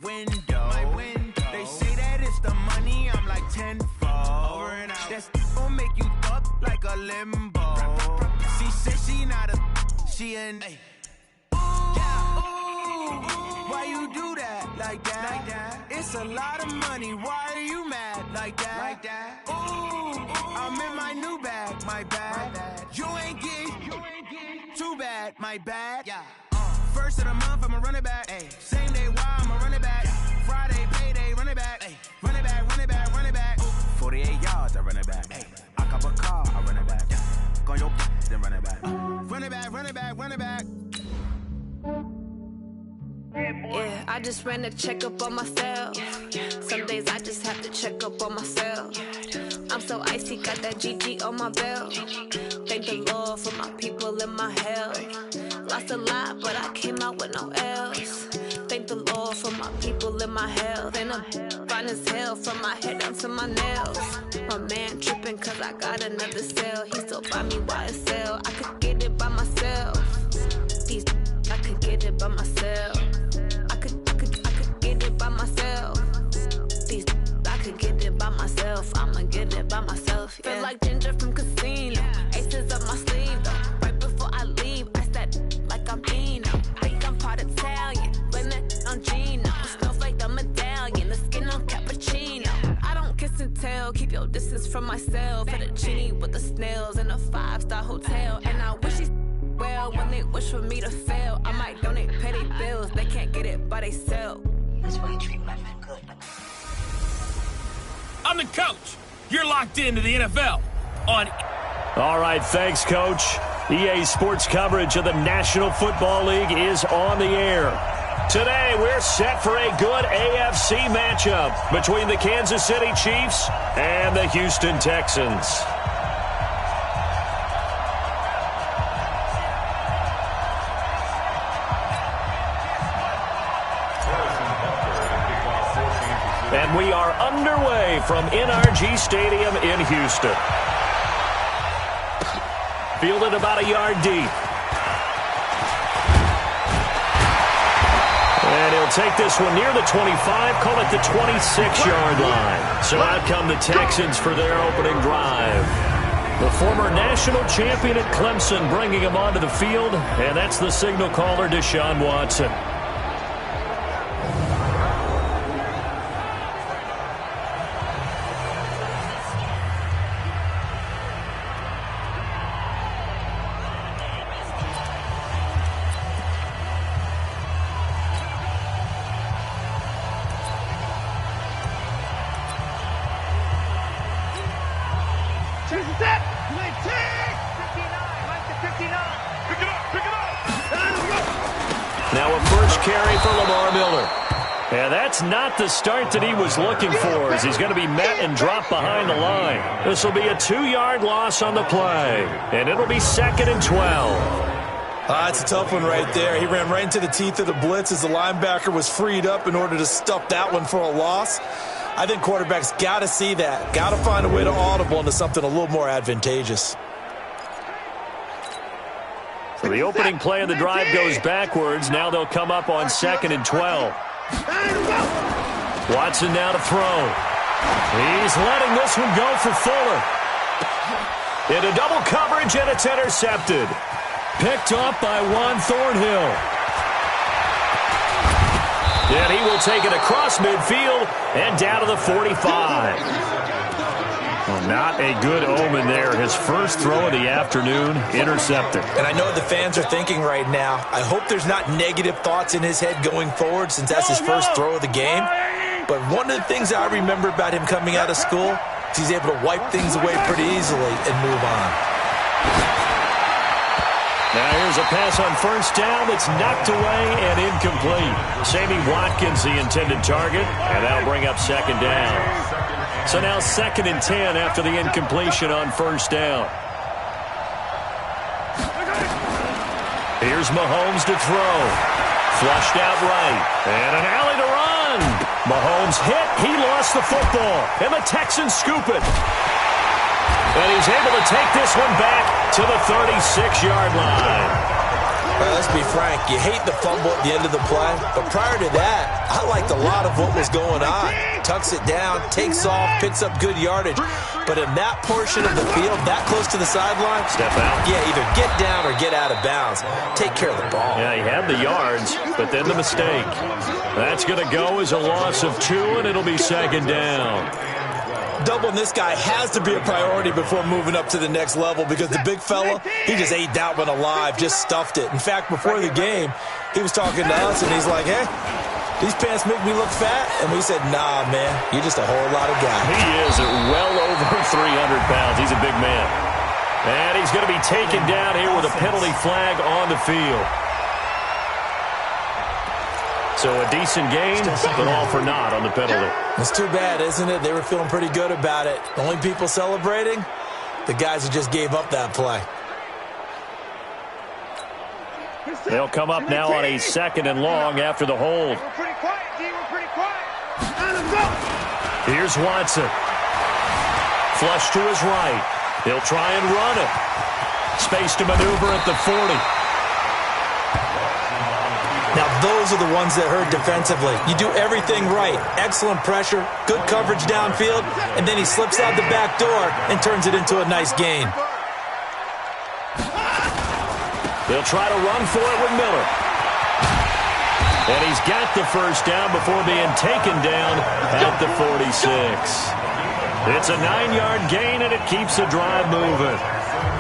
window. They say that it's the money, I'm like tenfold. Over and out. That's gon' make you up like a limbo. She said she not a, she an. Why you do that like that? It's a lot of money. Why are you mad like that? Ooh, I'm in my new bag, my bad. You ain't get too bad, my bad. First of the month, I'ma run it back. Same day, why I'ma run it back. Friday, payday, run it back. Run it back, run it back, run it back. 48 yards, I run it back. I cop a car, I run it back. Go on your then run it back. Run it back, run it back, run it back. Yeah, I just ran a checkup on myself. Some days I just have to check up on myself. I'm so icy, got that GG on my belt. Thank the Lord for my people and my health. Lost a lot, but I came out with no else. Thank the Lord for my people and my health. And I'm fine as hell from my head down to my nails. My man tripping cause I got another cell. He still buy me YSL. I could get it by myself. These I could get it by myself. I could get it by myself. These I could get it by myself. I'ma get it by myself. Yeah. Feel like Ginger from Casino. Aces up my sleeve though. Right before I leave, I said like I'm Eno. Think I'm part Italian. Blame it on Gino. Smells like the medallion. The skin on cappuccino. I don't kiss and tell. Keep your distance from myself. At a genie with the snails in a 5-star hotel. And I wish he's well when they wish for me to fail. I might donate petty bills. They can't get it by they sell. That's why you treat women good. I'm the coach. You're locked into the NFL on. All right, thanks, Coach. EA Sports coverage of the National Football League is on the air. Today, we're set for a good AFC matchup between the Kansas City Chiefs and the Houston Texans. And we are underway from NRG Stadium in Houston. Fielded about a yard deep. And he'll take this one near the 25, call it the 26-yard line. So out come the Texans for their opening drive. The former national champion at Clemson bringing him onto the field, and that's the signal caller, Deshaun Watson. Now a first carry for Lamar Miller. And that's not the start that he was looking for, as he's going to be met and dropped behind the line. This will be a 2-yard loss on the play, and it'll be 2nd and 12. It's a tough one right there. He ran right into the teeth of the blitz as the linebacker was freed up in order to stuff that one for a loss. I think quarterbacks got to see that. Got to find a way to audible into something a little more advantageous. So the opening play of the drive goes backwards. Now they'll come up on 2nd and 12. Watson now to throw. He's letting this one go for Fuller. Into double coverage, and it's intercepted. Picked up by Juan Thornhill. And he will take it across midfield and down to the 45. Well, not a good omen there. His first throw of the afternoon, intercepted. And I know the fans are thinking right now, I hope there's not negative thoughts in his head going forward since that's his first throw of the game. But one of the things I remember about him coming out of school is he's able to wipe things away pretty easily and move on. Now here's a pass on first down that's knocked away and incomplete. Sammy Watkins, the intended target, and that'll bring up 2nd down. So now 2nd and 10 after the incompletion on first down. Here's Mahomes to throw. Flushed out right. And an alley to run. Mahomes hit. He lost the football. And the Texans scoop it. And he's able to take this one back to the 36-yard line. Well, let's be frank. You hate the fumble at the end of the play. But prior to that, I like the lot of what was going on. Tucks it down, takes off, picks up good yardage. But in that portion of the field, that close to the sideline, step out. Yeah, either get down or get out of bounds. Take care of the ball. Yeah, he had the yards, but then the mistake. That's going to go as a loss of 2, and it'll be second down. Doubling this guy has to be a priority before moving up to the next level because the big fella, he just ate that one alive, just stuffed it. In fact, before the game, he was talking to us, and he's like, hey, these pants make me look fat? And we said, nah, man, you're just a whole lot of guy. He is at well over 300 pounds. He's a big man. And he's going to be taken down here with a penalty flag on the field. So a decent gain, but all for naught on the penalty. It's too bad, isn't it? They were feeling pretty good about it. The only people celebrating, the guys who just gave up that play. They'll come up now on a 2nd and long after the hold. We're pretty quiet, D. We're pretty quiet. Here's Watson. Flush to his right. He'll try and run it. Space to maneuver at the 40. Now, those are the ones that hurt defensively. You do everything right. Excellent pressure, good coverage downfield, and then he slips out the back door and turns it into a nice gain. They'll try to run for it with Miller. And he's got the first down before being taken down at the 46. It's a 9-yard gain, and it keeps the drive moving.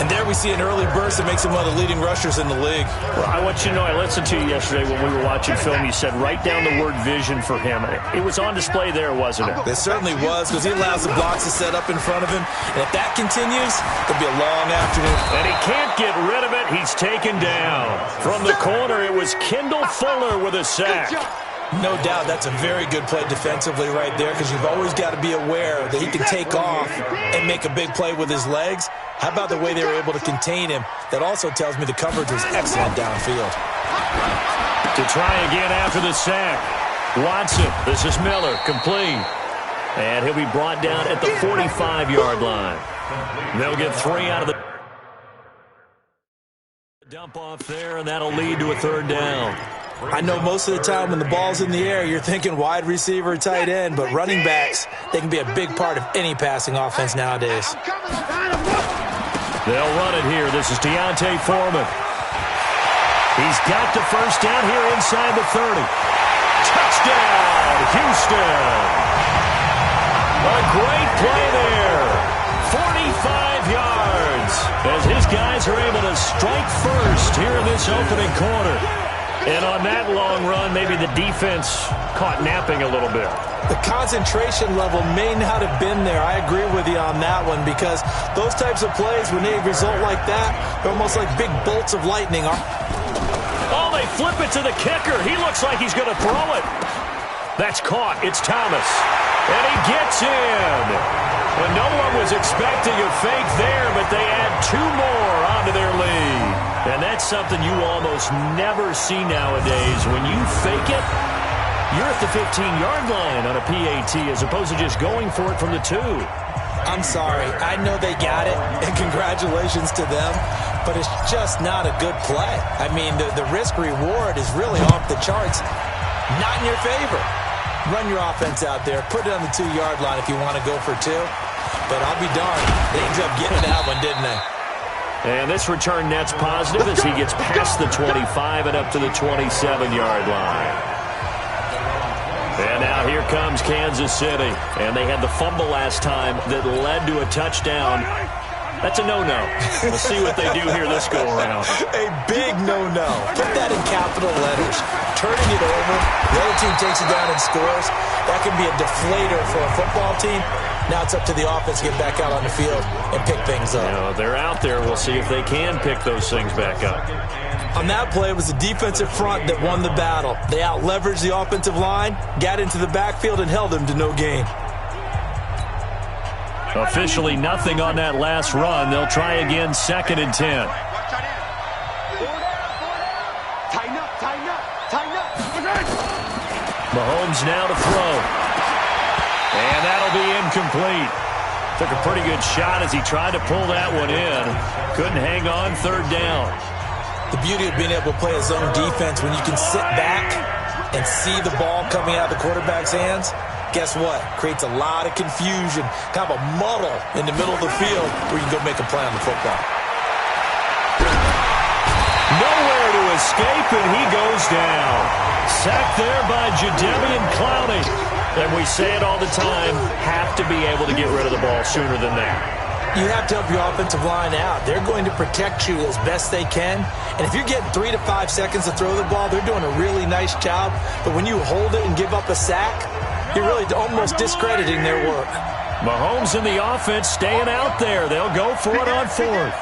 And there we see an early burst that makes him one of the leading rushers in the league. Well, I want you to know, I listened to you yesterday when we were watching film. You said write down the word vision for him. It was on display there, wasn't it? It certainly was, because he allows the blocks to set up in front of him. And if that continues, it'll be a long afternoon. And he can't get rid of it. He's taken down. From the corner, it was Kendall Fuller with a sack. No doubt that's a very good play defensively right there, because you've always got to be aware that he can take off and make a big play with his legs. How about the way they were able to contain him? That also tells me the coverage was excellent downfield. To try again after the sack. Watson, this is Miller, complete. And he'll be brought down at the 45-yard line. They'll get 3 out of the dump off there, and that'll lead to a 3rd down. I know most of the time when the ball's in the air, you're thinking wide receiver, tight end, but running backs, they can be a big part of any passing offense nowadays. They'll run it here. This is Deontay Foreman. He's got the first down here inside the 30. Touchdown, Houston. A great play there. 45 yards as his guys are able to strike first here in this opening quarter. And on that long run, maybe the defense caught napping a little bit. The concentration level may not have been there. I agree with you on that one, because those types of plays, when they result like that, they're almost like big bolts of lightning. Oh, they flip it to the kicker. He looks like he's going to throw it. That's caught. It's Thomas. And he gets in. And no one was expecting a fake there, but they add 2 more onto their lead. And that's something you almost never see nowadays. When you fake it, you're at the 15-yard line on a PAT as opposed to just going for it from the 2. I'm sorry. I know they got it, and congratulations to them, but it's just not a good play. I mean, the risk-reward is really off the charts. Not in your favor. Run your offense out there. Put it on the 2-yard line if you want to go for 2. But I'll be darned. They ended up getting that one, didn't they? And this return net's positive as he gets past the 25 and up to the 27-yard line. And now here comes Kansas City. And they had the fumble last time that led to a touchdown. That's a no-no. We'll see what they do here this go-around. A big no-no. Put that in capital letters. Turning it over, the other team takes it down and scores. That can be a deflator for a football team. Now it's up to the offense to get back out on the field and pick things up. You know, they're out there. We'll see if they can pick those things back up. On that play, it was the defensive front that won the battle. They out-leveraged the offensive line, got into the backfield, and held them to no gain. Officially nothing on that last run. They'll try again, 2nd and 10. Mahomes now to throw. And that'll be incomplete. Took a pretty good shot as he tried to pull that one in. Couldn't hang on, 3rd down. The beauty of being able to play a zone defense when you can sit back and see the ball coming out of the quarterback's hands, guess what? Creates a lot of confusion, kind of a muddle in the middle of the field where you can go make a play on the football. Nowhere to escape, and he goes down. Sacked there by Jadeveon Clowney. And we say it all the time, have to be able to get rid of the ball sooner than that. You have to help your offensive line out. They're going to protect you as best they can. And if you're getting 3 to 5 seconds to throw the ball, they're doing a really nice job. But when you hold it and give up a sack, you're really almost discrediting their work. Mahomes and the offense staying out there. They'll go for it on fourth.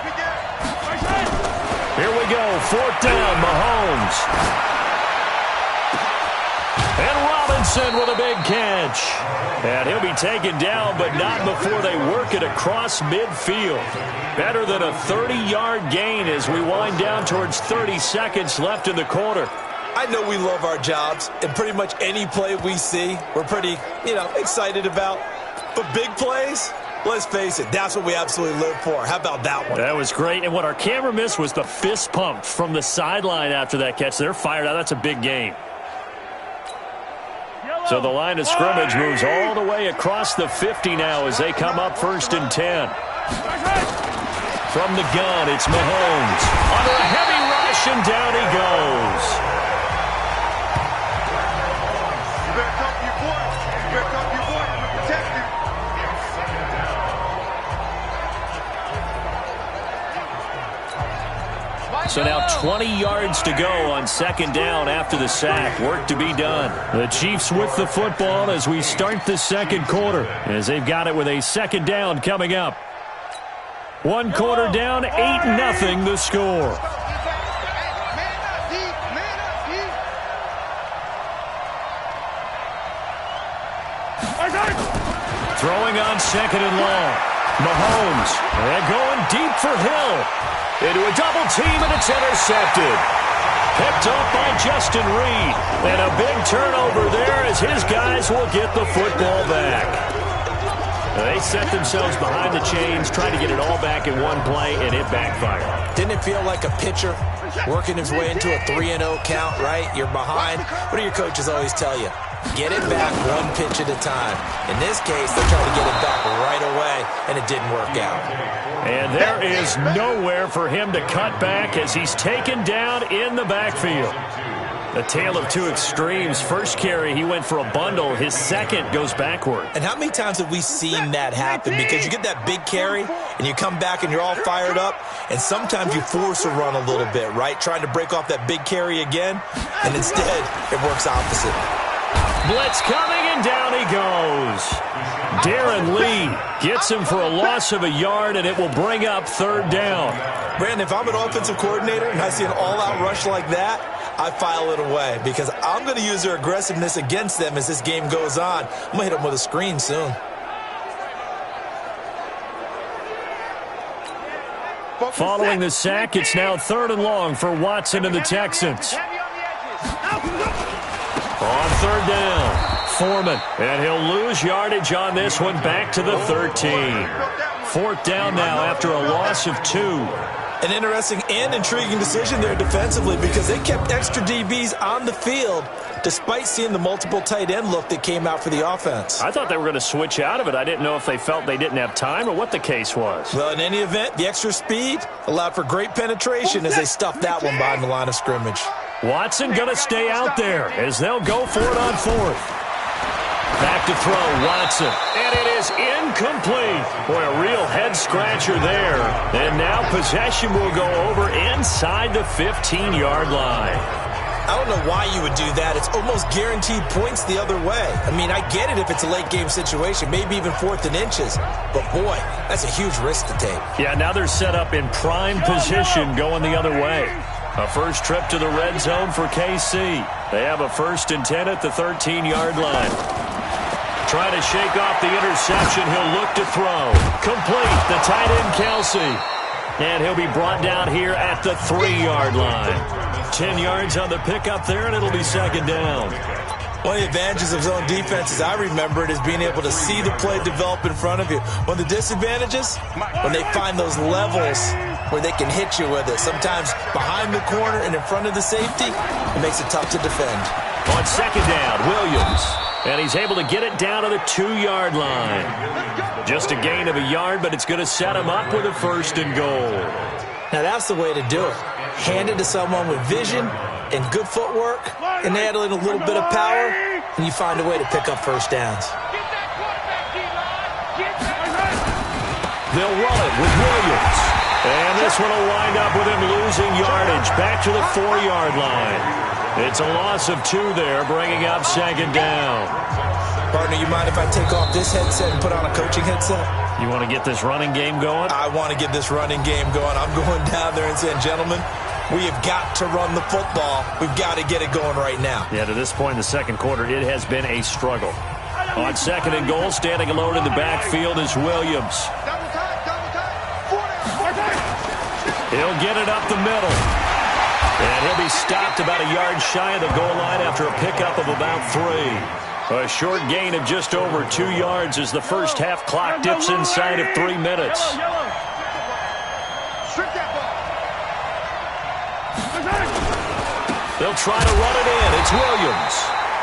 Here we go, fourth down, Mahomes. And Robinson with a big catch. And he'll be taken down, but not before they work it across midfield. Better than a 30-yard gain as we wind down towards 30 seconds left in the quarter. I know we love our jobs, and pretty much any play we see, we're pretty, excited about. But big plays, let's face it, that's what we absolutely live for. How about that one? That was great. And what our camera missed was the fist pump from the sideline after that catch. They're fired out. That's a big game. So the line of scrimmage moves all the way across the 50 now as they come up 1st and 10. From the gun, it's Mahomes. Under a heavy rush, and down he goes. You better talk to your boy. You better talk to your boy. I'm going to protect you. So now 20 yards to go on 2nd down after the sack. Work to be done. The Chiefs with the football as we start the 2nd quarter, as they've got it with a 2nd down coming up. 1 quarter down, 8-0 the score. Throwing on 2nd and long. Mahomes, and going deep for Hill. Into a double team, and it's intercepted. Picked up by Justin Reed. And a big turnover there as his guys will get the football back. They set themselves behind the chains, trying to get it all back in one play, and it backfired. Didn't it feel like a pitcher working his way into a 3-0 count, right? You're behind. What do your coaches always tell you? Get it back one pitch at a time. In this case, they tried to get it back right away, and it didn't work out. And there is nowhere for him to cut back as he's taken down in the backfield. A tale of two extremes. First carry, he went for a bundle. His second goes backward. And how many times have we seen that happen? Because you get that big carry, and you come back, and you're all fired up, and sometimes you force a run a little bit, right? Trying to break off that big carry again, and instead, it works opposite. Blitz coming, and down he goes. Darren Lee gets him for a loss of a yard, and it will bring up 3rd down. Brandon, if I'm an offensive coordinator and I see an all-out rush like that, I file it away because I'm going to use their aggressiveness against them as this game goes on. I'm going to hit them with a screen soon. Following the sack, it's now 3rd and long for Watson and the Texans. On 3rd down, Foreman, and he'll lose yardage on this one back to the 13. 4th down now after a loss of 2. An interesting and intriguing decision there defensively because they kept extra DBs on the field despite seeing the multiple tight end look that came out for the offense. I thought they were going to switch out of it. I didn't know if they felt they didn't have time or what the case was. Well, in any event, the extra speed allowed for great penetration as they stuffed that one behind the line of scrimmage. Watson going to stay out there as they'll go for it on 4th. Back to throw, Watson. And it is incomplete. Boy, a real head-scratcher there. And now possession will go over inside the 15-yard line. I don't know why you would do that. It's almost guaranteed points the other way. I mean, I get it if it's a late-game situation, maybe even 4th and inches. But, boy, that's a huge risk to take. Yeah, now they're set up in prime position going the other way. A first trip to the red zone for KC. They have a 1st and 10 at the 13-yard line. Trying to shake off the interception. He'll look to throw. Complete. The tight end, Kelsey. And he'll be brought down here at the 3-yard line. 10 yards on the pickup there, and it'll be 2nd down. One of the advantages of zone defense, as I remember it, is being able to see the play develop in front of you. One of the disadvantages, when they find those levels where they can hit you with it. Sometimes behind the corner and in front of the safety, it makes it tough to defend. On second down, Williams. And he's able to get it down to the 2-yard line. Just a gain of a yard, but it's going to set him up with a 1st and goal. Now that's the way to do it. Hand it to someone with vision and good footwork, and add in a little bit of power, and you find a way to pick up 1st downs. They'll run it with Williams. And this one will wind up with him losing yardage back to the 4-yard line. It's a loss of 2 there, bringing up 2nd down. Partner, you mind if I take off this headset and put on a coaching headset? You want to get this running game going? I want to get this running game going. I'm going down there and saying, gentlemen, we have got to run the football. We've got to get it going right now. Yeah, to this point in the 2nd quarter, it has been a struggle. On 2nd and goal, standing alone in the backfield is Williams. He'll get it up the middle. And he'll be stopped about a yard shy of the goal line after a pickup of about 3. A short gain of just over 2 yards as the first half clock dips inside of 3 minutes. They'll try to run it in. It's Williams.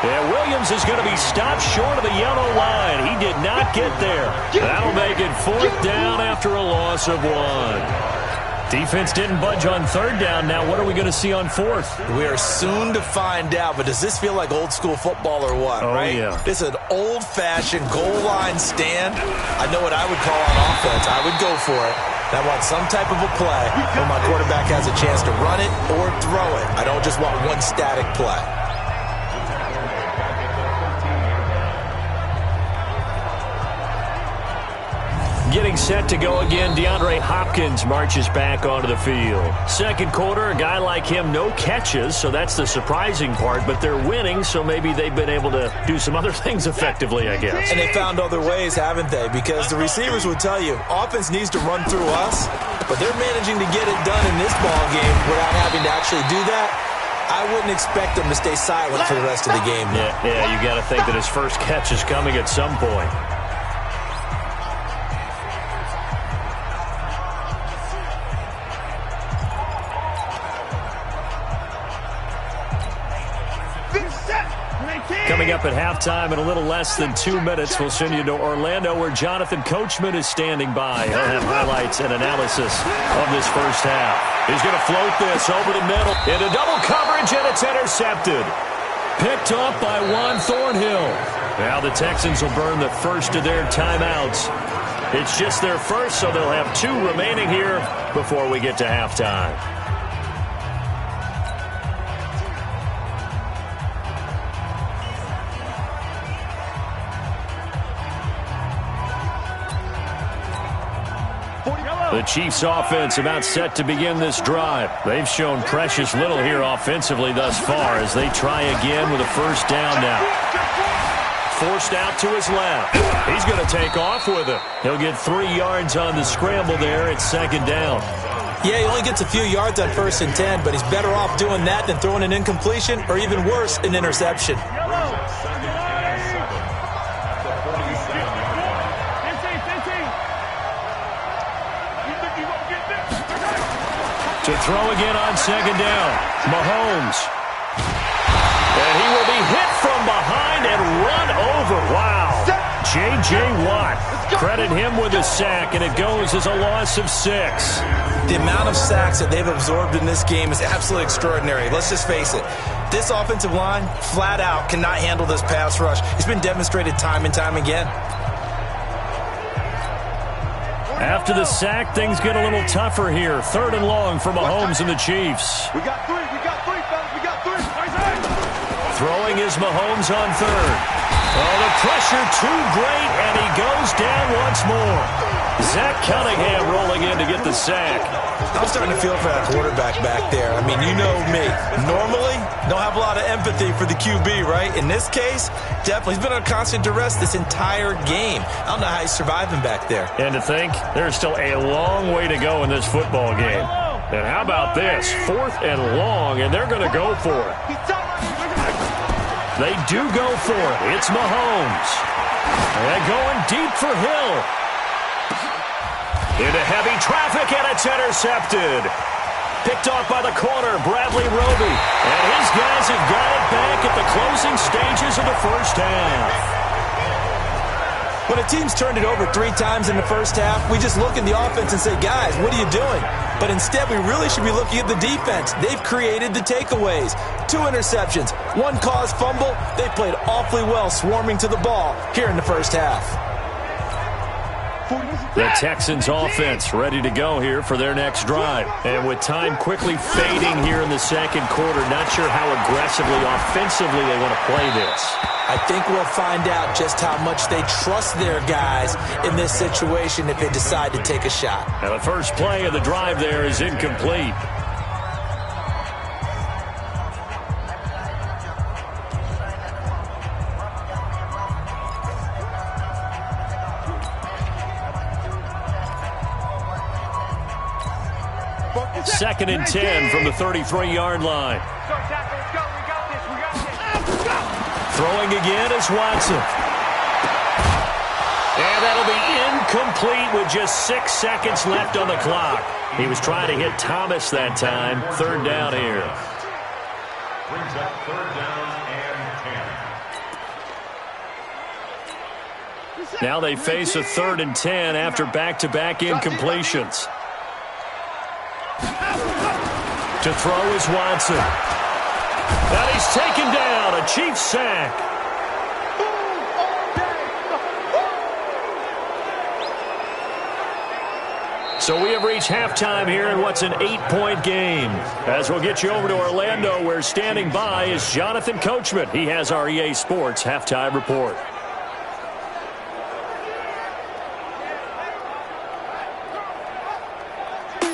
And Williams is going to be stopped short of the yellow line. He did not get there. That'll make it 4th down after a loss of 1. Defense didn't budge on 3rd down. Now what are we going to see on 4th? We are soon to find out, but does this feel like old school football or what, right? Yeah. This is an old-fashioned goal line stand. I know what I would call on offense. I would go for it. I want some type of a play where my quarterback has a chance to run it or throw it. I don't just want one static play. Getting set to go again, DeAndre Hopkins marches back onto the field. 2nd quarter, a guy like him, no catches, so that's the surprising part, but they're winning, so maybe they've been able to do some other things effectively, I guess. And they found other ways, haven't they? Because the receivers would tell you, offense needs to run through us, but they're managing to get it done in this ball game without having to actually do that. I wouldn't expect them to stay silent for the rest of the game. Yeah, you got to think that his first catch is coming at some point. Coming up at halftime in a little less than 2 minutes, we'll send you to Orlando where Jonathan Coachman is standing by. He'll have highlights and analysis of this first half. He's going to float this over the middle into double coverage, and it's intercepted. Picked off by Juan Thornhill. Now the Texans will burn the first of their timeouts. It's just their first, so they'll have 2 remaining here before we get to halftime. The Chiefs offense about set to begin this drive. They've shown precious little here offensively thus far as they try again with a 1st down now. Forced out to his left. He's going to take off with it. He'll get 3 yards on the scramble there. It's 2nd down. Yeah, he only gets a few yards on 1st and 10, but he's better off doing that than throwing an incompletion or even worse, an interception. To throw again on 2nd down. Mahomes. And he will be hit from behind and run over. Wow. J.J. Watt. Credit him with a sack, and it goes as a loss of 6. The amount of sacks that they've absorbed in this game is absolutely extraordinary. Let's just face it. This offensive line, flat out, cannot handle this pass rush. It's been demonstrated time and time again. After the sack, things get a little tougher here. 3rd and long for Mahomes and the Chiefs. We got 3, fellas, we got 3. Throwing is Mahomes on 3rd. Oh, the pressure too great, and he goes down once more. Zach Cunningham rolling in to get the sack. I'm starting to feel for that quarterback back there. I mean, you know me. Normally, don't have a lot of empathy for the QB, right? In this case, definitely. He's been on constant duress this entire game. I don't know how he's surviving back there. And to think, there's still a long way to go in this football game. And how about this? 4th and long, and they're going to go for it. They do go for it. It's Mahomes. And going deep for Hill. Into heavy traffic, and it's intercepted. Picked off by the corner, Bradley Roby. And his guys have got it back at the closing stages of the first half. When a team's turned it over 3 times in the first half, we just look at the offense and say, guys, what are you doing? But instead, we really should be looking at the defense. They've created the takeaways. 2 interceptions, 1 caused fumble. They played awfully well swarming to the ball here in the first half. The Texans offense ready to go here for their next drive. And with time quickly fading here in the second quarter, not sure how aggressively, offensively they want to play this. I think we'll find out just how much they trust their guys in this situation if they decide to take a shot. Now the first play of the drive there is incomplete. Second and 10 from the 33-yard line. Throwing again is Watson. And that'll be incomplete with just 6 seconds left on the clock. He was trying to hit Thomas that time. Third down here. Brings up third down and 10. Now they face a 3rd and 10 after back-to-back incompletions. To throw is Watson. And he's taken down, a Chiefs sack. So we have reached halftime here in what's an 8-point game. As we'll get you over to Orlando, where standing by is Jonathan Coachman. He has our EA Sports halftime report.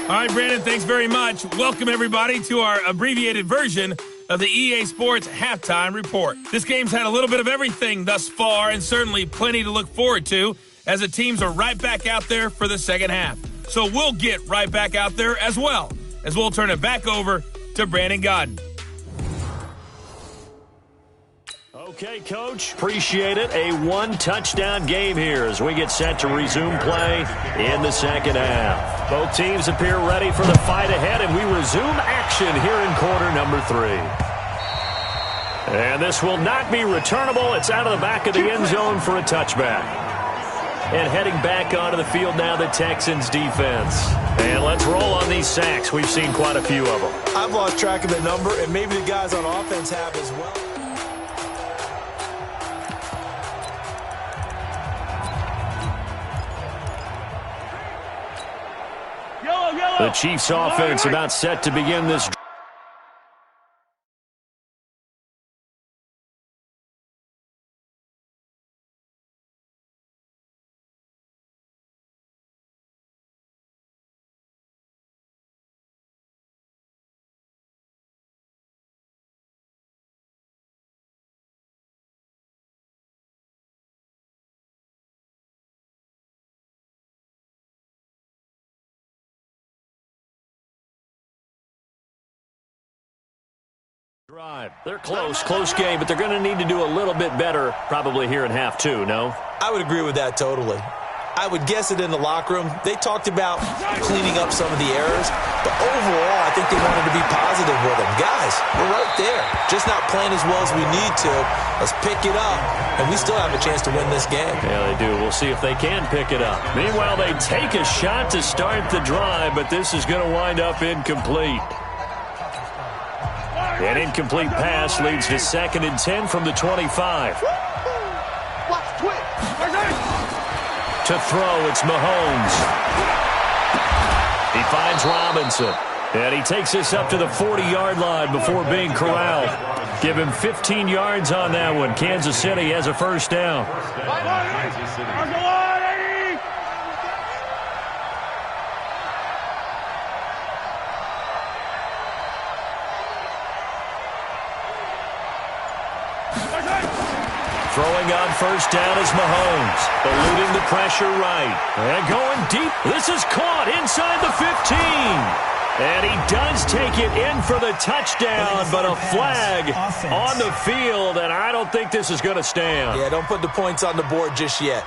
All right, Brandon, thanks very much. Welcome, everybody, to our abbreviated version of the EA Sports Halftime Report. This game's had a little bit of everything thus far, and certainly plenty to look forward to, as the teams are right back out there for the second half. So we'll get right back out there as well, as we'll turn it back over to Brandon Godden. Okay, Coach, appreciate it. A 1-touchdown game here as we get set to resume play in the second half. Both teams appear ready for the fight ahead, and we resume action here in quarter number 3. And this will not be returnable. It's out of the back of the end zone for a touchback. And heading back onto the field now, the Texans defense. And let's roll on these sacks. We've seen quite a few of them. I've lost track of the number, and maybe the guys on offense have as well. The Chiefs offense about set to begin this. Drive. They're close game, but they're going to need to do a little bit better probably here in half 2, no? I would agree with that totally. I would guess it in the locker room. They talked about cleaning up some of the errors, but overall, I think they wanted to be positive with them. Guys, we're right there. Just not playing as well as we need to. Let's pick it up, and we still have a chance to win this game. Yeah, they do. We'll see if they can pick it up. Meanwhile, they take a shot to start the drive, but this is going to wind up incomplete. An incomplete pass leads to 2nd and 10 from the 25. To throw, it's Mahomes. He finds Robinson. And he takes this up to the 40-yard line before being corralled. Give him 15 yards on that one. Kansas City has a first down. Throwing on first down is Mahomes. Eluding the pressure right. And going deep. This is caught inside the 15. And he does take it in for the touchdown, but a flag on the field, and I don't think this is going to stand. Yeah, don't put the points on the board just yet.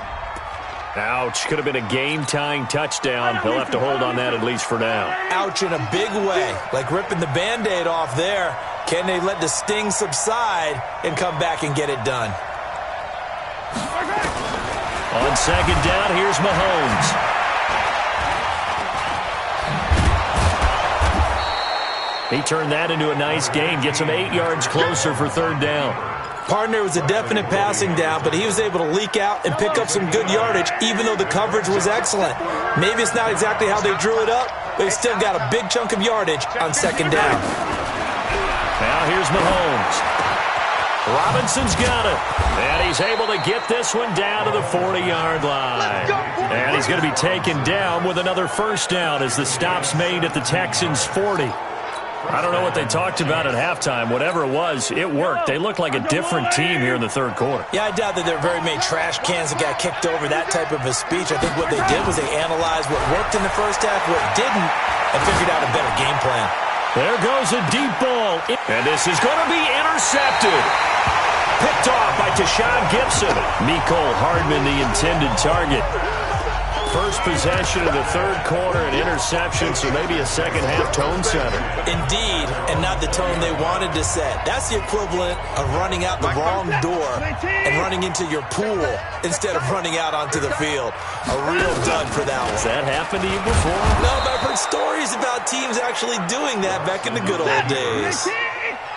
Ouch. Could have been a game-tying touchdown. They'll have to hold on that at least for now. Ouch in a big way. Like ripping the Band-Aid off there. Can they let the sting subside and come back and get it done? On second down, here's Mahomes. He turned that into a nice gain. Gets him 8 yards closer for third down. Partner was a definite passing down, but he was able to leak out and pick up some good yardage, even though the coverage was excellent. Maybe it's not exactly how they drew it up, but they still got a big chunk of yardage on second down. Now here's Mahomes. Robinson's got it. And he's able to get this one down to the 40-yard line. And he's going to be taken down with another first down as the stop's made at the Texans' 40. I don't know what they talked about at halftime. Whatever it was, it worked. They looked like a different team here in the third quarter. Yeah, I doubt that there are very many trash cans that got kicked over, that type of a speech. I think what they did was they analyzed what worked in the first half, what didn't, and figured out a better game plan. There goes a deep ball. And this is going to be intercepted. Picked off by Tashawn Gibson. Mecole Hardman, the intended target. First possession of the third quarter, an interception, so maybe a second-half tone setter. Indeed, and not the tone they wanted to set. That's the equivalent of running out the wrong door and running into your pool instead of running out onto the field. A real dud for that one. Has that happened to you before? No, but I've heard stories about teams actually doing that back in the good old days.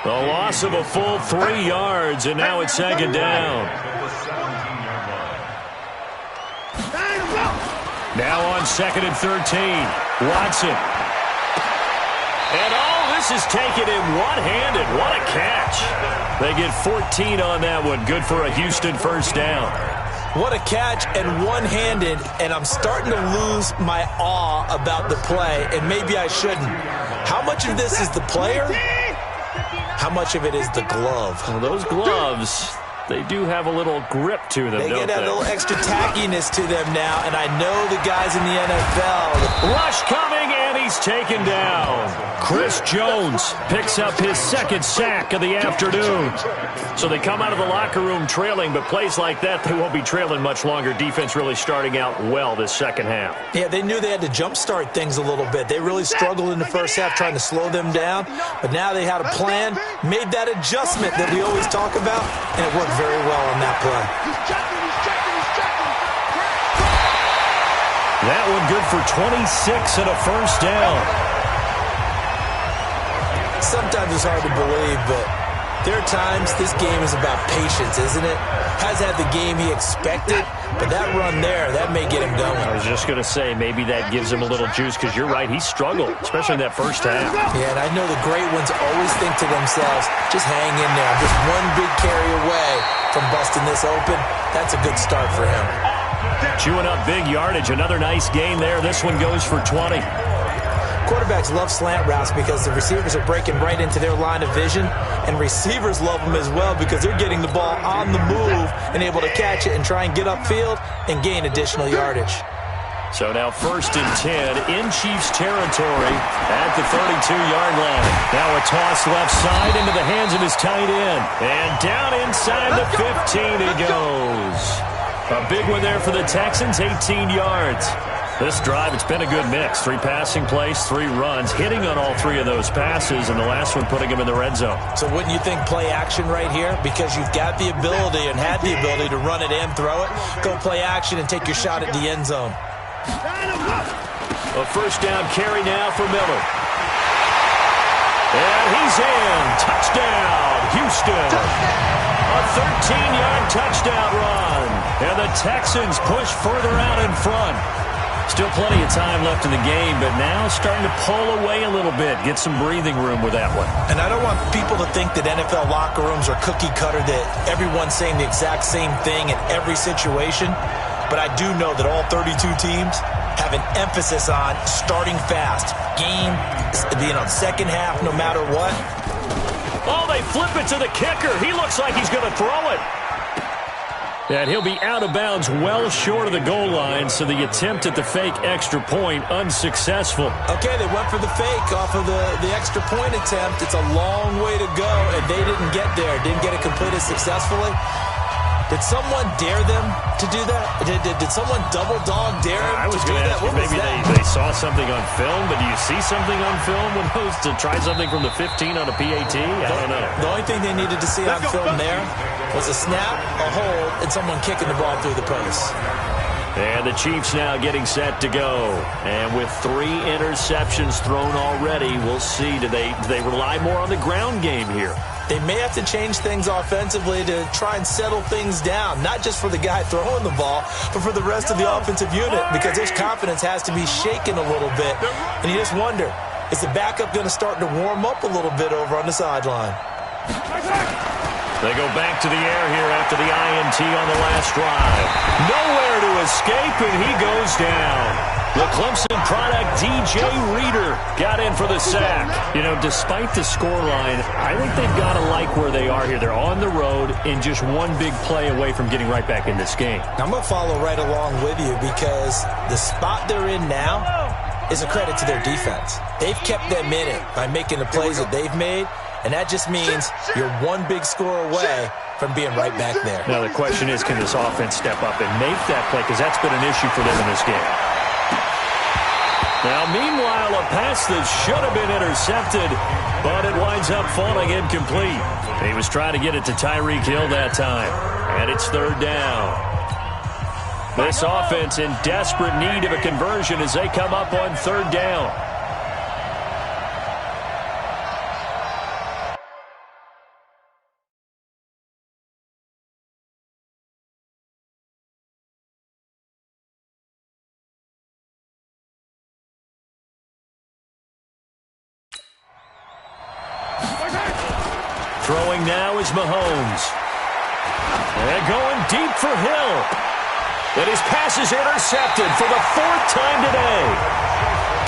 The loss of a full 3 yards, and now it's second down. Now on second and 13, Watson. And all this is taken in one-handed. What a catch. They get 14 on that one. Good for a Houston first down. What a catch and one-handed, and I'm starting to lose my awe about the play, and maybe I shouldn't. How much of this is the player? How much of it is the glove? Well, those gloves, they do have a little grip to them, They don't get that they? little extra tackiness to them now, and I know the guys in the NFL. Rush coming, and he's taken down. Chris Jones picks up his second sack of the afternoon. So they come out of the locker room trailing, but plays like that, they won't be trailing much longer. Defense really starting out well this second half. Yeah, they knew they had to jumpstart things a little bit. They really struggled in the first half trying to slow them down, but now they had a plan, made that adjustment that we always talk about, and it worked very well on that play. That one good for 26 and a first down. Sometimes it's hard to believe, but there are times this game is about patience, isn't it? Has had the game he expected, but that run there, that may get him going. I was just going to say, maybe that gives him a little juice, because you're right, he struggled, especially in that first half. Yeah, and I know the great ones always think to themselves, just hang in there. I'm just one big carry away from busting this open. That's a good start for him. Chewing up big yardage. Another nice gain there. This one goes for 20. Quarterbacks love slant routes because the receivers are breaking right into their line of vision, and receivers love them as well because they're getting the ball on the move and able to catch it and try and get upfield and gain additional yardage. So now first and 10 in Chiefs territory at the 32-yard line. Now a toss left side into the hands of his tight end. And down inside the 15 he goes. A big one there for the Texans, 18 yards. This drive, it's been a good mix. 3 passing plays, 3 runs, hitting on all 3 of those passes, and the last one putting him in the red zone. So wouldn't you think play action right here? Because you've got the ability and had the ability to run it and throw it. Go play action and take your shot at the end zone. A first down carry now for Miller. And he's in. Touchdown, Houston. A 13-yard touchdown run. And the Texans push further out in front. Still plenty of time left in the game, but now starting to pull away a little bit. Get some breathing room with that one. And I don't want people to think that NFL locker rooms are cookie cutter, that everyone's saying the exact same thing in every situation. But I do know that all 32 teams have an emphasis on starting fast. Game, second half, no matter what. Oh, they flip it to the kicker. He looks like he's going to throw it. And he'll be out of bounds well short of the goal line, so the attempt at the fake extra point unsuccessful. Okay, they went for the fake off of the extra point attempt. It's a long way to go, and they didn't get there. Didn't get it completed successfully. Did someone dare them to do that? Did someone double dog dare him I was to do going to that? ask you, maybe they saw something on film, but do you see something on film when those to try something from the 15 on a PAT? I don't know. The only thing they needed to see on film there was a snap, a hold, and someone kicking the ball through the post. And the Chiefs now getting set to go. And with 3 interceptions thrown already, we'll see. Do they rely more on the ground game here? They may have to change things offensively to try and settle things down, not just for the guy throwing the ball, but for the rest of the offensive unit, because his confidence has to be shaken a little bit. And you just wonder, is the backup going to start to warm up a little bit over on the sideline? They go back to the air here after the INT on the last drive. Nowhere to escape, and he goes down. The Clemson product, DJ Reader, got in for the sack. You know, despite the scoreline, I think they've got to like where they are here. They're on the road and just one big play away from getting right back in this game. I'm going to follow right along with you because the spot they're in now is a credit to their defense. They've kept them in it by making the plays that they've made, and that just means you're one big score away from being right back there. Now, the question is, can this offense step up and make that play? Because that's been an issue for them in this game. Now, meanwhile, a pass that should have been intercepted, but it winds up falling incomplete. He was trying to get it to Tyreek Hill that time, and it's 3rd down. This offense in desperate need of a conversion as they come up on 3rd down. Throwing now is Mahomes. And going deep for Hill. And his pass is intercepted for the 4th time today.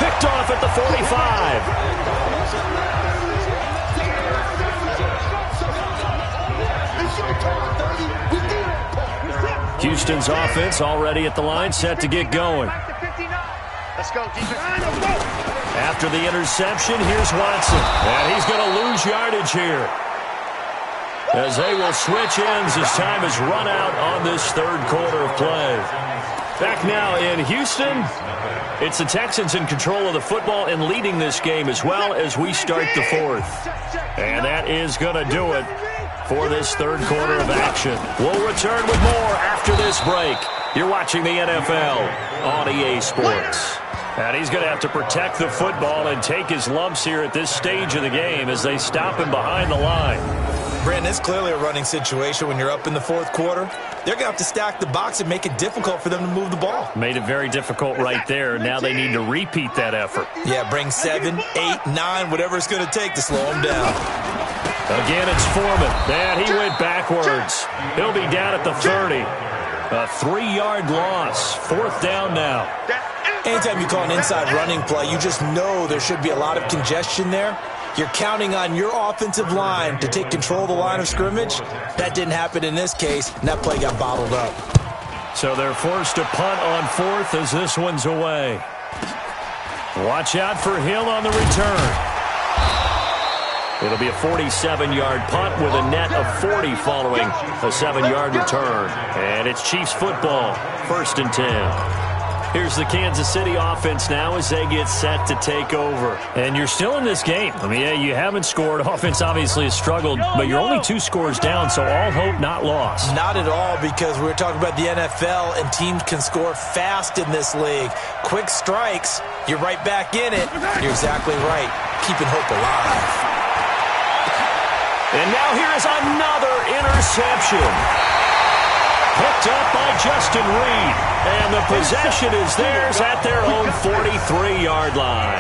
Picked off at the 45. Houston's offense already at the line, set to get going. Let's go, defense. After the interception, here's Watson. And he's going to lose yardage here, as they will switch ends as time has run out on this 3rd quarter of play. Back now in Houston, it's the Texans in control of the football and leading this game as well as we start the 4th. And that is going to do it for this 3rd quarter of action. We'll return with more after this break. You're watching the NFL on EA Sports. And he's going to have to protect the football and take his lumps here at this stage of the game as they stop him behind the line. Brandon, it's clearly a running situation when you're up in the 4th quarter. They're going to have to stack the box and make it difficult for them to move the ball. Made it very difficult right there. Now they need to repeat that effort. Yeah, bring 7, 8, 9, whatever it's going to take to slow them down. Again, it's Foreman. And he went backwards. He'll be down at the 30. A 3-yard loss. 4th down now. Anytime you call an inside running play, you just know there should be a lot of congestion there. You're counting on your offensive line to take control of the line of scrimmage. That didn't happen in this case, and that play got bottled up. So they're forced to punt on 4th as this one's away. Watch out for Hill on the return. It'll be a 47-yard punt with a net of 40 following a 7-yard return. And it's Chiefs football, 1st and 10. Here's the Kansas City offense now as they get set to take over. And you're still in this game. I mean, yeah, you haven't scored. Offense obviously has struggled, but you're only 2 scores down, so all hope not lost. Not at all, because we're talking about the NFL, and teams can score fast in this league. Quick strikes, you're right back in it. You're exactly right. Keeping hope alive. And now here is another interception. Picked up by Justin Reed. And the possession is theirs at their own 43-yard line.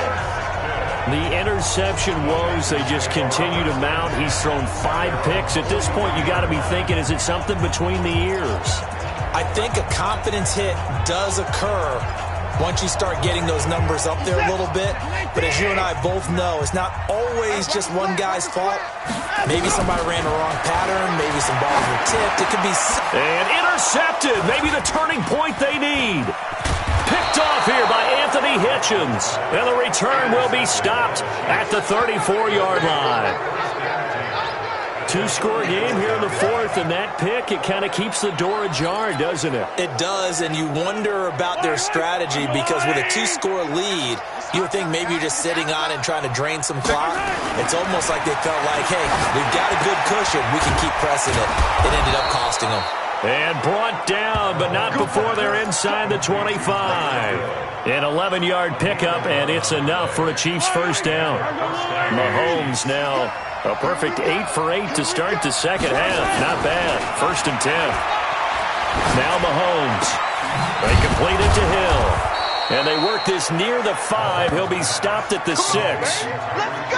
The interception woes, they just continue to mount. He's thrown 5 picks. At this point, you got to be thinking, is it something between the ears? I think a confidence hit does occur once you start getting those numbers up there a little bit. But as you and I both know, it's not always just one guy's fault. Maybe somebody ran the wrong pattern. Maybe some balls were tipped. It could be... And intercepted. Maybe the turning point they need. Picked off here by Anthony Hitchens. And the return will be stopped at the 34-yard line. two-score game here in the fourth, and that pick, it kind of keeps the door ajar, doesn't it? It does, and you wonder about their strategy because with a two-score lead, you would think maybe you're just sitting on it and trying to drain some clock. It's almost like they felt like, hey, we've got a good cushion. We can keep pressing it. It ended up costing them. And brought down, but not before they're inside the 25. An 11-yard pickup, and it's enough for a Chiefs first down. Mahomes now a perfect 8 for 8 to start the second half. Not bad. 1st and 10. Now Mahomes. They complete it to Hill. And they work this near the 5. He'll be stopped at the 6.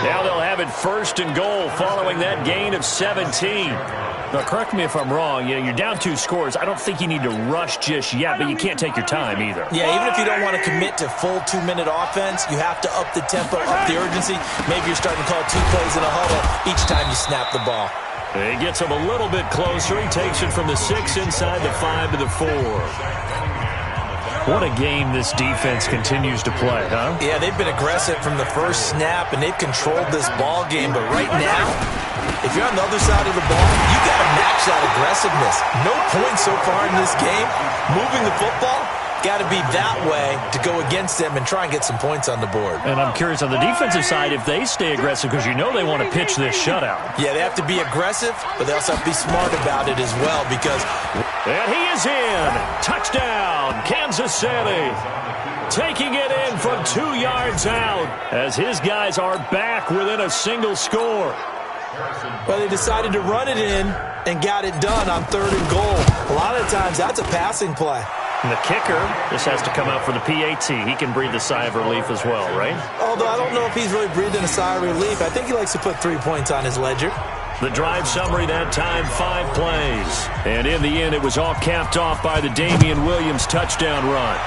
Now they'll have it 1st and goal following that gain of 17. Now, correct me if I'm wrong. You're down 2 scores. I don't think you need to rush just yet, but you can't take your time either. Yeah, even if you don't want to commit to full 2-minute offense, you have to up the tempo, up the urgency. Maybe you're starting to call 2 plays in a huddle each time you snap the ball. He gets him a little bit closer. He takes it from the 6 inside the 5 to the 4. What a game this defense continues to play, huh? Yeah, they've been aggressive from the first snap, and they've controlled this ball game. But right now, if you're on the other side of the ball, you got to match that aggressiveness. No points so far in this game. Moving the football, got to be that way to go against them and try and get some points on the board. And I'm curious on the defensive side if they stay aggressive because you know they want to pitch this shutout. Yeah, they have to be aggressive, but they also have to be smart about it as well because... And he is in. Touchdown, Kansas City. Taking it in from 2 yards out as his guys are back within a single score. Well, they decided to run it in and got it done on 3rd and goal. A lot of times that's a passing play. And the kicker, this has to come out for the PAT. He can breathe a sigh of relief as well, right? Although I don't know if he's really breathing a sigh of relief. I think he likes to put 3 points on his ledger. The drive summary that time, 5 plays. And in the end, it was all capped off by the Damian Williams touchdown run.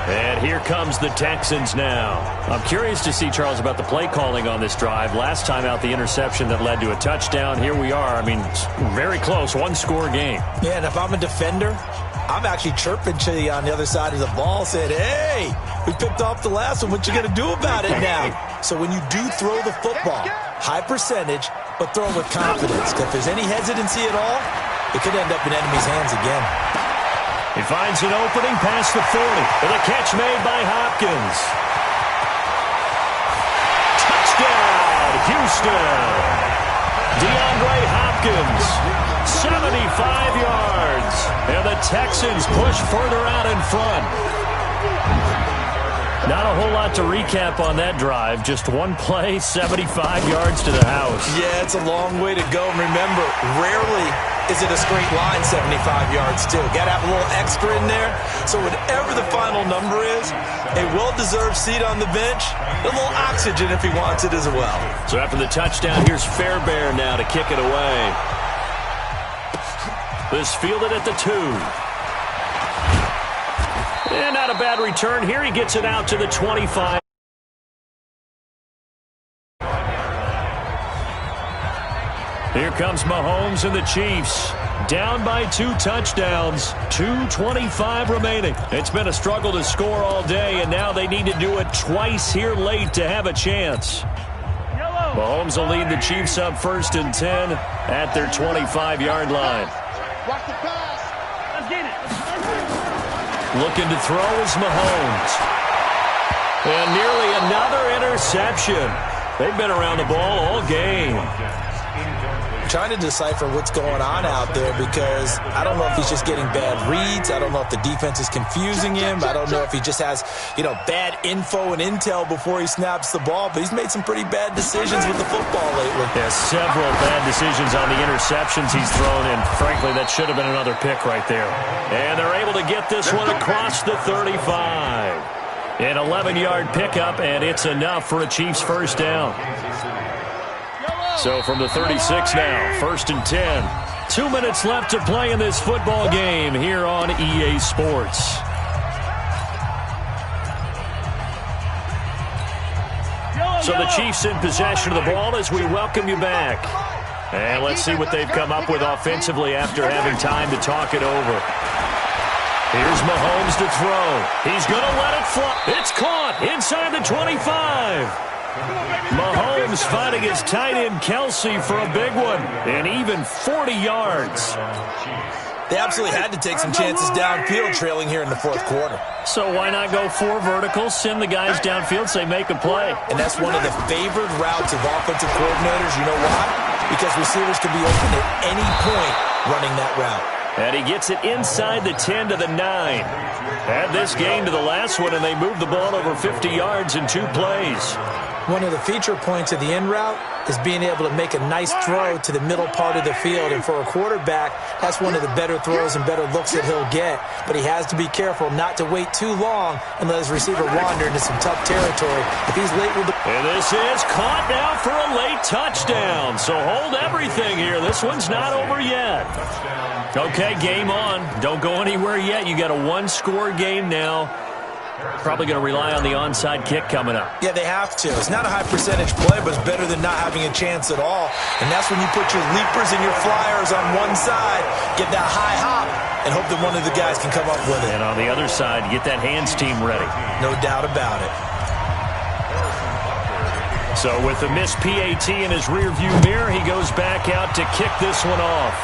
And here comes the Texans now. I'm curious to see, Charles, about the play calling on this drive. Last time out, the interception that led to a touchdown. Here we are. I mean, very close, 1-score game. Yeah, and if I'm a defender, I'm actually chirping to you on the other side of the ball, saying, hey, we picked off the last one. What you going to do about it now? So when you do throw the football, high percentage, but throw it with confidence. If there's any hesitancy at all, it could end up in enemy's hands again. He finds an opening past the 40 with a catch made by Hopkins. Touchdown, Houston. DeAndre Hopkins, 75 yards. And the Texans push further out in front. Not a whole lot to recap on that drive. Just one play, 75 yards to the house. Yeah, it's a long way to go. Remember, rarely is it a straight line 75 yards, too. Got to have a little extra in there. So whatever the final number is, a well-deserved seat on the bench, a little oxygen if he wants it as well. So after the touchdown, here's Fairbairn now to kick it away. This fielded at the 2. And not a bad return here. He gets it out to the 25. Here comes Mahomes and the Chiefs. Down by 2 touchdowns. 2:25 remaining. It's been a struggle to score all day, and now they need to do it twice here late to have a chance. Mahomes will lead the Chiefs up 1st and 10 at their 25-yard line. Watch the pass. Let's get it. Looking to throw is Mahomes. And nearly another interception. They've been around the ball all game. Trying to decipher what's going on out there because I don't know if he's just getting bad reads. I don't know if the defense is confusing him. I don't know if he just has, bad info and intel before he snaps the ball. But he's made some pretty bad decisions with the football lately. Yeah, several bad decisions on the interceptions he's thrown, and frankly, that should have been another pick right there. And they're able to get this one across the 35. An 11-yard pickup, and it's enough for a Chiefs first down. So from the 36 now, 1st and 10. 2 minutes left to play in this football game here on EA Sports. So the Chiefs in possession of the ball as we welcome you back. And let's see what they've come up with offensively after having time to talk it over. Here's Mahomes to throw. He's going to let it fly. It's caught inside the 25. Mahomes fighting his tight end Kelsey for a big one, and even 40 yards. They absolutely had to take some chances downfield trailing here in the fourth quarter. So why not go 4 verticals, send the guys downfield, say make a play. And that's one of the favored routes of offensive coordinators. You know why? Because receivers can be open at any point running that route. And he gets it inside the 10 to the 9. Add this game to the last one, and they moved the ball over 50 yards in 2 plays. One of the feature points of the in route is being able to make a nice throw to the middle part of the field. And for a quarterback, that's one of the better throws and better looks that he'll get. But he has to be careful not to wait too long and let his receiver wander into some tough territory. If he's late with the... And this is caught now for a late touchdown. So hold everything here. This one's not over yet. Okay, game on. Don't go anywhere yet. You got a 1-score game now. Probably going to rely on the onside kick coming up. Yeah, they have to. It's not a high percentage play, but it's better than not having a chance at all. And that's when you put your leapers and your flyers on one side, get that high hop, and hope that one of the guys can come up with it. And on the other side, get that hands team ready. No doubt about it. So with the missed PAT in his rearview mirror, he goes back out to kick this one off.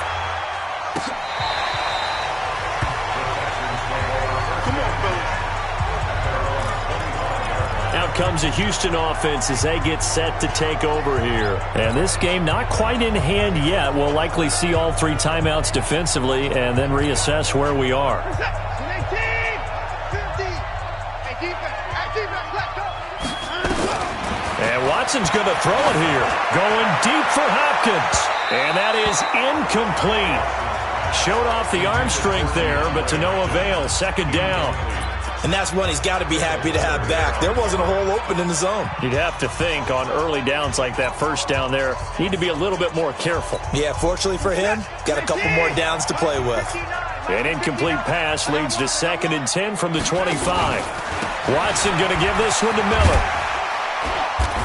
Comes a Houston offense as they get set to take over here. And this game not quite in hand yet. We'll likely see all 3 timeouts defensively and then reassess where we are. And Watson's going to throw it here. Going deep for Hopkins. And that is incomplete. Showed off the arm strength there, but to no avail. Second down. And that's one he's got to be happy to have back. There wasn't a hole open in the zone. You'd have to think on early downs like that first down there, need to be a little bit more careful. Yeah, fortunately for him, got a couple more downs to play with. An incomplete pass leads to 2nd and 10 from the 25. Watson going to give this one to Miller.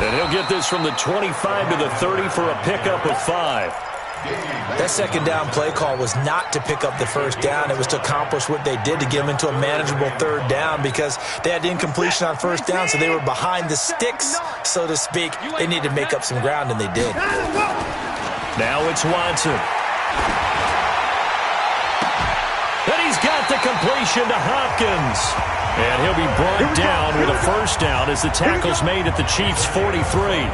And he'll get this from the 25 to the 30 for a pickup of 5. That second down play call was not to pick up the first down. It was to accomplish what they did to get them into a manageable 3rd down because they had incompletion on first down, so they were behind the sticks, so to speak. They needed to make up some ground, and they did. Now it's Watson. And he's got the completion to Hopkins. And he'll be brought down with a first down as the tackle's made at the Chiefs' 43.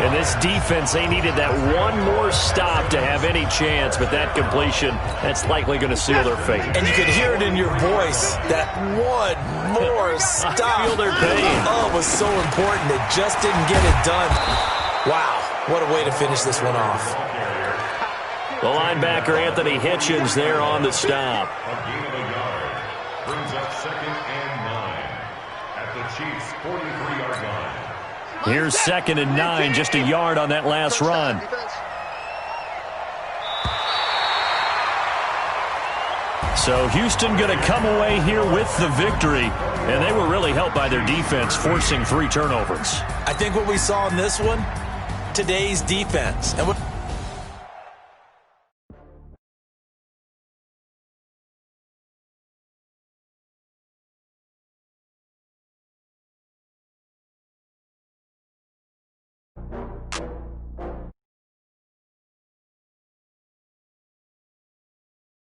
And this defense, they needed that one more stop to have any chance, but that completion, that's likely going to seal their fate. And you could hear it in your voice, that one more stop. I feel their pain. Oh, it was so important. They just didn't get it done. Wow, what a way to finish this one off. The linebacker, Anthony Hitchens, there on the stop. A gain of a yard. Brings up 2nd and 9 at the Chiefs' 43-yard line. Here's 2nd and 9, just a yard on that last run. So Houston going to come away here with the victory, and they were really helped by their defense, forcing 3 turnovers. I think what we saw in this one, today's defense, and what